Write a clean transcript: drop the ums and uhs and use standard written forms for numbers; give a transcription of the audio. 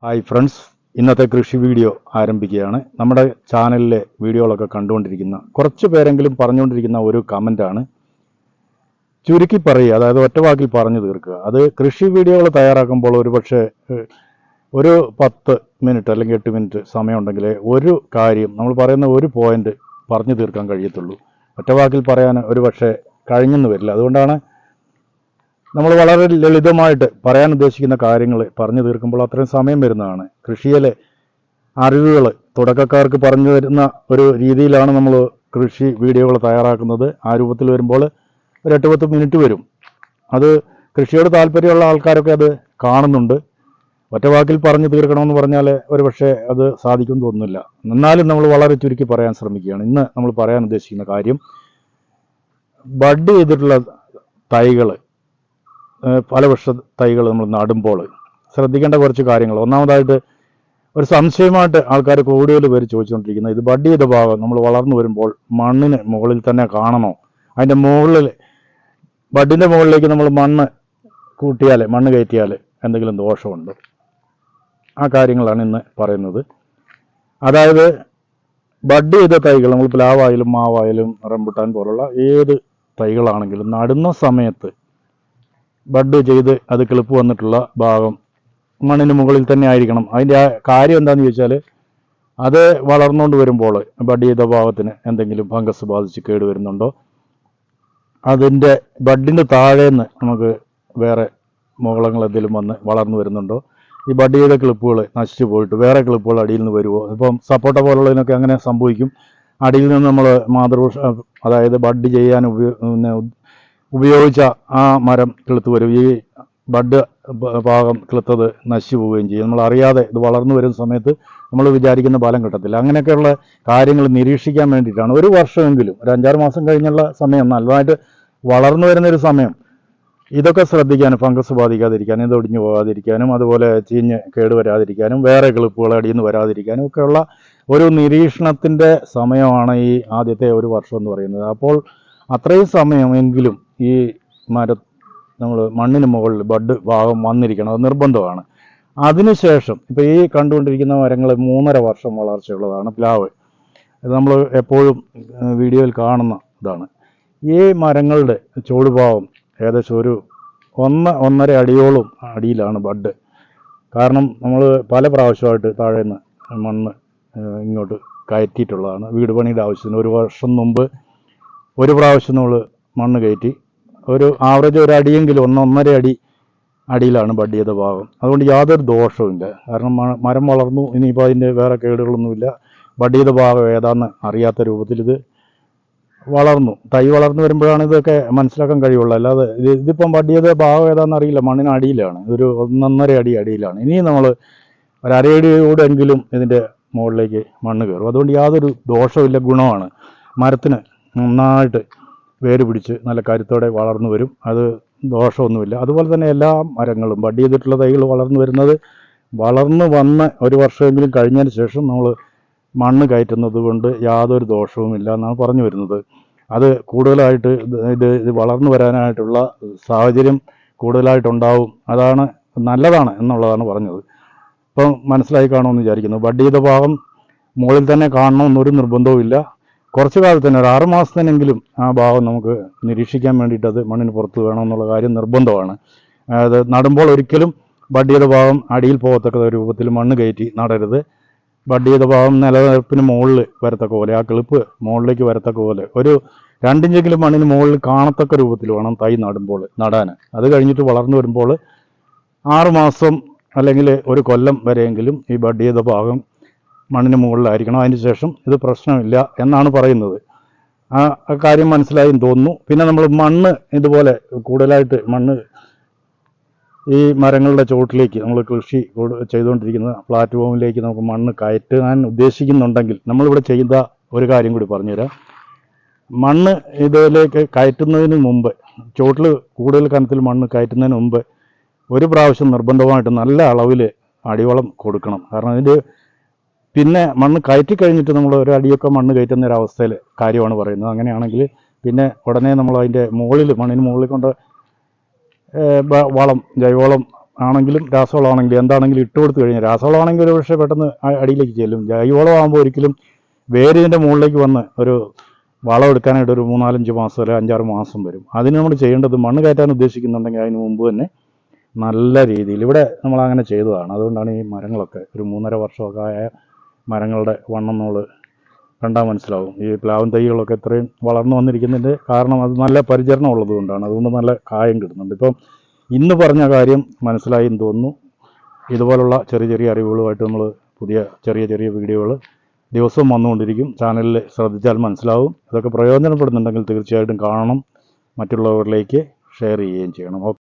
Hi friends, ഇന്നത്തെ കൃഷി video ആരംഭിക്കുകയാണ്. നമ്മുടെ ചാനലിലെ വീഡിയോകളൊക്കെ കണ്ടുകൊണ്ടിരിക്കുന്ന കുറച്ച് പേരെങ്കിലും പറഞ്ഞുകൊണ്ടിരിക്കുന്ന ഒരു കമൻ്റാണ് ചുരുക്കി പറയുക, അതായത് ഒറ്റവാക്കിൽ പറഞ്ഞു തീർക്കുക. അത് കൃഷി വീഡിയോകൾ തയ്യാറാക്കുമ്പോൾ ഒരു പക്ഷേ ഒരു 10 മിനിറ്റ് അല്ലെങ്കിൽ 8 മിനിറ്റ് സമയമുണ്ടെങ്കിൽ ഒരു കാര്യം നമ്മൾ പറയുന്ന ഒരു പോയിന്റ് പറഞ്ഞു തീർക്കാൻ കഴിയത്തുള്ളൂ. ഒറ്റവാക്കിൽ പറയാൻ ഒരു പക്ഷേ കഴിഞ്ഞെന്ന് വരില്ല. അതുകൊണ്ടാണ് നമ്മൾ വളരെ ലളിതമായിട്ട് പറയാൻ ഉദ്ദേശിക്കുന്ന കാര്യങ്ങൾ പറഞ്ഞു തീർക്കുമ്പോൾ അത്രയും സമയം വരുന്നതാണ്. കൃഷിയിലെ അറിവുകൾ തുടക്കക്കാർക്ക് പറഞ്ഞു തരുന്ന ഒരു രീതിയിലാണ് നമ്മൾ കൃഷി വീഡിയോകൾ തയ്യാറാക്കുന്നത്. ആ രൂപത്തിൽ വരുമ്പോൾ ഒരു 8-10 മിനിറ്റ് വരും. അത് കൃഷിയോട് താല്പര്യമുള്ള ആൾക്കാരൊക്കെ അത് കാണുന്നുണ്ട്. ഒറ്റവാക്കിൽ പറഞ്ഞു തീർക്കണമെന്ന് പറഞ്ഞാൽ ഒരു പക്ഷേ അത് സാധിക്കുമെന്ന് തോന്നുന്നില്ല. എന്നാലും നമ്മൾ വളരെ ചുരുക്കി പറയാൻ ശ്രമിക്കുകയാണ്. ഇന്ന് നമ്മൾ പറയാൻ ഉദ്ദേശിക്കുന്ന കാര്യം ബഡ് ചെയ്തിട്ടുള്ള തൈകൾ, ഫലവൃക്ഷ തൈകൾ നമ്മൾ നടുമ്പോൾ ശ്രദ്ധിക്കേണ്ട കുറച്ച് കാര്യങ്ങൾ. ഒന്നാമതായിട്ട് ഒരു സംശയമായിട്ട് ആൾക്കാർ കൂടുതൽ പേര് ചോദിച്ചുകൊണ്ടിരിക്കുന്നത്, ഇത് ബഡ് ചെയ്ത ഭാഗം നമ്മൾ വളർന്നു വരുമ്പോൾ മണ്ണിന് മുകളിൽ തന്നെ കാണണോ? അതിൻ്റെ മുകളിൽ ബഡിൻ്റെ മുകളിലേക്ക് നമ്മൾ മണ്ണ് കയറ്റിയാൽ എന്തെങ്കിലും ദോഷമുണ്ടോ? ആ കാര്യങ്ങളാണ് ഇന്ന് പറയുന്നത്. അതായത് ബഡ് ചെയ്ത തൈകൾ, നമ്മൾ പ്ലാവായാലും മാവായാലും റംബുട്ടാൻ പോലുള്ള ഏത് തൈകളാണെങ്കിലും നടുന്ന സമയത്ത് ബഡ് ചെയ്ത് അത് കിളിപ്പ് വന്നിട്ടുള്ള ഭാഗം മണ്ണിന് മുകളിൽ തന്നെ ആയിരിക്കണം. അതിൻ്റെ കാര്യം എന്താണെന്ന് ചോദിച്ചാൽ, അത് വളർന്നുകൊണ്ട് വരുമ്പോൾ ബഡ് ചെയ്ത ഭാഗത്തിന് എന്തെങ്കിലും ഫംഗസ് ബാധിച്ച് കേടുവരുന്നുണ്ടോ, അതിൻ്റെ ബഡിൻ്റെ താഴേന്ന് നമുക്ക് വേറെ മുകളങ്ങൾ എന്തെങ്കിലും വന്ന് വളർന്നു വരുന്നുണ്ടോ, ഈ ബഡ് ചെയ്ത ക്ലിപ്പുകൾ നശിച്ചു പോയിട്ട് വേറെ ക്ലിപ്പുകൾ അടിയിൽ നിന്ന് വരുമോ? ഇപ്പം സപ്പോട്ട പോലുള്ളതിനൊക്കെ അങ്ങനെ സംഭവിക്കും. അടിയിൽ നിന്ന് നമ്മൾ അതായത് ബഡ് ചെയ്യാൻ ഉപയോഗിച്ച ആ മരം കിളുത്ത് വരും. ഈ ബഡ് ഭാഗം കിളുത്തത് നശിച്ചു പോവുകയും ചെയ്യും. നമ്മൾ അറിയാതെ ഇത് വളർന്നു വരുന്ന സമയത്ത് നമ്മൾ വിചാരിക്കുന്ന ഫലം കിട്ടത്തില്ല. അങ്ങനെയൊക്കെയുള്ള കാര്യങ്ങൾ നിരീക്ഷിക്കാൻ വേണ്ടിയിട്ടാണ്. ഒരു വർഷമെങ്കിലും, ഒരു 5-6 മാസം കഴിഞ്ഞുള്ള സമയം, നല്ലതായിട്ട് വളർന്നു വരുന്നൊരു സമയം, ഇതൊക്കെ ശ്രദ്ധിക്കാനും ഫംഗസ് ബാധിക്കാതിരിക്കാനും ഇത് ഒടിഞ്ഞു പോകാതിരിക്കാനും അതുപോലെ ചീഞ്ഞ് കേടുവരാതിരിക്കാനും വേറെ കിളിപ്പുകൾ അടിയിൽ നിന്ന് വരാതിരിക്കാനും ഒക്കെയുള്ള ഒരു നിരീക്ഷണത്തിൻ്റെ സമയമാണ് ഈ ആദ്യത്തെ ഒരു വർഷം എന്ന് പറയുന്നത്. അപ്പോൾ അത്രയും സമയമെങ്കിലും ഈ നമ്മൾ മണ്ണിന് മുകളിൽ ബഡ് ഭാഗം വന്നിരിക്കണം, അത് നിർബന്ധമാണ്. അതിനുശേഷം ഇപ്പോൾ ഈ കണ്ടുകൊണ്ടിരിക്കുന്ന മരങ്ങൾ 3.5 വർഷം വളർച്ചയുള്ളതാണ്. പ്ലാവ്, ഇത് നമ്മൾ എപ്പോഴും വീഡിയോയിൽ കാണുന്ന ഇതാണ്. ഈ മരങ്ങളുടെ ചുവടുഭാഗം ഏകദേശം ഒരു 1-1.5 അടിയോളം അടിയിലാണ് ബഡ്. കാരണം നമ്മൾ പല പ്രാവശ്യമായിട്ട് താഴേന്ന് മണ്ണ് ഇങ്ങോട്ട് കയറ്റിയിട്ടുള്ളതാണ്. വീട് പണിയുടെ ആവശ്യത്തിന് 1 വർഷം മുമ്പ് ഒരു പ്രാവശ്യം നമ്മൾ മണ്ണ് കയറ്റി. ഒരു ആവറേജ് 1 അടിയെങ്കിലും 1-1.5 അടി അടിയിലാണ് ബഡ് ചെയ്ത ഭാഗം. അതുകൊണ്ട് യാതൊരു ദോഷവുമില്ല. കാരണം മരം വളർന്നു, ഇനിയിപ്പോൾ അതിൻ്റെ വേറെ കേടുകളൊന്നുമില്ല. ബഡ് ചെയ്ത ഭാഗം ഏതാണെന്ന് അറിയാത്ത രൂപത്തിൽ ഇത് വളർന്നു. തൈ വളർന്നു വരുമ്പോഴാണ് ഇതൊക്കെ മനസ്സിലാക്കാൻ കഴിയുള്ളൂ. അല്ലാതെ ഇതിപ്പം ബഡ് ചെയ്ത ഭാഗം ഏതാണെന്ന് അറിയില്ല. മണ്ണിന് അടിയിലാണ്, ഒരു 1-1.5 അടി അടിയിലാണ്. ഇനി നമ്മൾ ഒരു അരയടിയോടെങ്കിലും ഇതിൻ്റെ മുകളിലേക്ക് മണ്ണ് കയറും. അതുകൊണ്ട് യാതൊരു ദോഷമില്ല, ഗുണമാണ്. മരത്തിന് നന്നായിട്ട് വേര് പിടിച്ച് നല്ല കരുത്തോടെ വളർന്നു വരും. അത് ദോഷമൊന്നുമില്ല. അതുപോലെ തന്നെ എല്ലാ മരങ്ങളും ബഡ് ചെയ്തിട്ടുള്ള തൈകൾ വളർന്നു വന്ന് 1 വർഷമെങ്കിലും കഴിഞ്ഞതിന് ശേഷം നമ്മൾ മണ്ണ് കയറ്റുന്നത് കൊണ്ട് യാതൊരു ദോഷവുമില്ല എന്നാണ് പറഞ്ഞു വരുന്നത്. അത് കൂടുതലായിട്ട് ഇത് വളർന്നു വരാനായിട്ടുള്ള സാഹചര്യം കൂടുതലായിട്ടുണ്ടാവും. അതാണ് നല്ലതാണ് എന്നുള്ളതാണ് പറഞ്ഞത്. ഇപ്പം മനസ്സിലായി കാണുമെന്ന് വിചാരിക്കുന്നു. ബഡ് ചെയ്ത ഭാഗം മുകളിൽ തന്നെ കാണണമെന്നൊരു നിർബന്ധവും ഇല്ല. കുറച്ച് കാലത്തിന് ഒരു 6 മാസത്തിനെങ്കിലും ആ ഭാഗം നമുക്ക് നിരീക്ഷിക്കാൻ വേണ്ടിയിട്ട് അത് മണ്ണിന് പുറത്ത് വേണമെന്നുള്ള കാര്യം നിർബന്ധമാണ്. അത് നടുമ്പോൾ ഒരിക്കലും ബഡ് ചെയ്ത ഭാഗം അടിയിൽ പോകത്തക്ക രൂപത്തിൽ മണ്ണ് കയറ്റി നടരുത്. ബഡ് ചെയ്ത ഭാഗം നിലനിൽപ്പിന് മുകളിൽ വരത്തക്ക പോലെ, ആ കിളിപ്പ് മുകളിലേക്ക് വരത്തക്ക പോലെ ഒരു 2 ഇഞ്ചെങ്കിലും മണ്ണിന് മുകളിൽ കാണത്തക്ക രൂപത്തിൽ വേണം തൈ നടാൻ. അത് കഴിഞ്ഞിട്ട് വളർന്നു വരുമ്പോൾ 6 മാസം അല്ലെങ്കിൽ 1 കൊല്ലം വരെയെങ്കിലും ഈ ബഡ് ചെയ്ത ഭാഗം മണ്ണിന് മുകളിലായിരിക്കണം. അതിന് ശേഷം ഇത് പ്രശ്നമില്ല എന്നാണ് പറയുന്നത്. ആ കാര്യം മനസ്സിലായെന്ന് തോന്നുന്നു. പിന്നെ നമ്മൾ മണ്ണ് ഇതുപോലെ കൂടുതലായിട്ട് ഈ മരങ്ങളുടെ ചുവട്ടിലേക്ക് നമ്മൾ കൃഷി ചെയ്തുകൊണ്ടിരിക്കുന്ന പ്ലാറ്റ്ഫോമിലേക്ക് നമുക്ക് മണ്ണ് കയറ്റാൻ ഉദ്ദേശിക്കുന്നുണ്ടെങ്കിൽ നമ്മളിവിടെ ചെയ്ത ഒരു കാര്യം കൂടി പറഞ്ഞുതരാം. മണ്ണ് ഇതിലേക്ക് കയറ്റുന്നതിന് മുമ്പ്, ചുവട്ടിൽ കൂടുതൽ കനത്തിൽ മണ്ണ് കയറ്റുന്നതിന് മുമ്പ് ഒരു പ്രാവശ്യം നിർബന്ധമായിട്ട് നല്ല അളവിൽ അടിവളം കൊടുക്കണം. കാരണം അതിൻ്റെ പിന്നെ മണ്ണ് കയറ്റി കഴിഞ്ഞിട്ട് നമ്മൾ 1 അടിയൊക്കെ മണ്ണ് കയറ്റുന്ന ഒരവസ്ഥയിൽ കാര്യമാണ് പറയുന്നത്. അങ്ങനെയാണെങ്കിൽ പിന്നെ ഉടനെ നമ്മൾ അതിൻ്റെ മണ്ണിന് മുകളിൽ കൊണ്ട് വളം, ജൈവവളം ആണെങ്കിലും രാസവളമാണെങ്കിലും എന്താണെങ്കിലും ഇട്ട് കൊടുത്തു കഴിഞ്ഞാൽ, രാസവളമാണെങ്കിൽ ഒരു പക്ഷേ പെട്ടെന്ന് അടിയിലേക്ക് ചെല്ലും. ജൈവവളമാകുമ്പോൾ ഒരിക്കലും വേരിൻ്റെ മുകളിലേക്ക് വന്ന് ഒരു വളം എടുക്കാനായിട്ട് ഒരു 3-4-5 മാസം അല്ലെങ്കിൽ 5-6 മാസം വരും. അതിന് നമ്മൾ ചെയ്യേണ്ടത്, മണ്ണ് കയറ്റാൻ ഉദ്ദേശിക്കുന്നുണ്ടെങ്കിൽ അതിന് മുമ്പ് തന്നെ നല്ല രീതിയിൽ ഇവിടെ നമ്മളങ്ങനെ ചെയ്തതാണ്. അതുകൊണ്ടാണ് ഈ മരങ്ങളൊക്കെ ഒരു 3.5 വർഷമൊക്കെ ആയ മരങ്ങളുടെ വണ്ണം നമ്മൾ കണ്ടാൽ മനസ്സിലാവും. ഈ പ്ലാവൻ തൈകളൊക്കെ ഇത്രയും വളർന്നു വന്നിരിക്കുന്നതിൻ്റെ കാരണം അത് നല്ല പരിചരണം ഉള്ളത് കൊണ്ടാണ്. അതുകൊണ്ട് നല്ല കായം കിട്ടുന്നുണ്ട്. ഇപ്പം ഇന്ന് പറഞ്ഞ കാര്യം മനസ്സിലായി എന്ന് തോന്നുന്നു. ഇതുപോലുള്ള ചെറിയ ചെറിയ അറിവുകളുമായിട്ട് നമ്മൾ പുതിയ ചെറിയ ചെറിയ വീഡിയോകൾ ദിവസവും വന്നുകൊണ്ടിരിക്കും. ചാനലിൽ ശ്രദ്ധിച്ചാൽ മനസ്സിലാവും. ഇതൊക്കെ പ്രയോജനപ്പെടുന്നുണ്ടെങ്കിൽ തീർച്ചയായിട്ടും കാണണം, മറ്റുള്ളവരിലേക്ക് ഷെയർ ചെയ്യുകയും ചെയ്യണം.